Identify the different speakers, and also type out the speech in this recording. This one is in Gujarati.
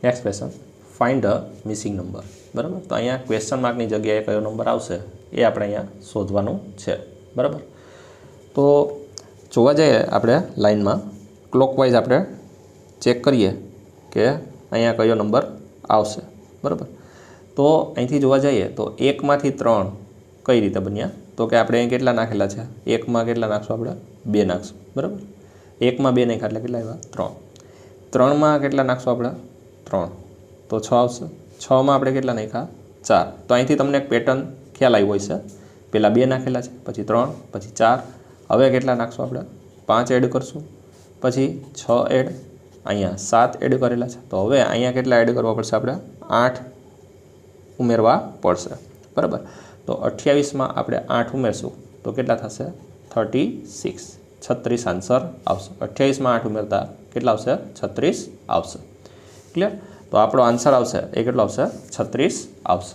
Speaker 1: Next question, find a missing number. બરાબર, તો અહીંયા ક્વેશ્ચન માર્કની જગ્યાએ કયો નંબર આવશે એ આપણે અહીંયા શોધવાનું છે. બરાબર, તો જોવા જઈએ આપણે લાઇનમાં ક્લોકવાઇઝ આપણે ચેક કરીએ કે અહીંયા કયો નંબર આવશે. બરાબર, તો અહીંથી જોવા જઈએ તો 1માંથી 3 કઈ રીતે બન્યા, તો કે આપણે અહીં કેટલા નાખેલા છે, 1માં કેટલા નાખશું, આપણે 2 નાખશું. બરાબર, 1માં 2 નાખ્યા એટલે કેટલા આવ્યા, 3. 3માં કેટલા નાખશું આપણે, 3, તો 6 આવશે. 6માં આપણે કેટલા નાખ્યા, 4. તો અહીંથી તમને એક પેટર્ન ખ્યાલ આવ્યો હોય છે, પહેલાં 2 નાખેલા છે, પછી 3, પછી 4. હવે કેટલા નાખશું આપણે, 5 એડ કરશું, પછી 6 એડ, અહીંયા 7 એડ કરેલા છે. તો હવે અહીંયા કેટલા એડ કરવા પડશે, આપણે 8 ઉમેરવા પડશે. બરાબર, તો 28માં આપણે 8 ઉમેરશું તો કેટલા થશે, 36. 36 આન્સર આવશે. 28માં 8 ઉમેરતા કેટલા આવશે, 36 આવશે. ક્લિયર, તો આપણો આન્સર આવશે એ કેટલો આવશે, 36 આવશે.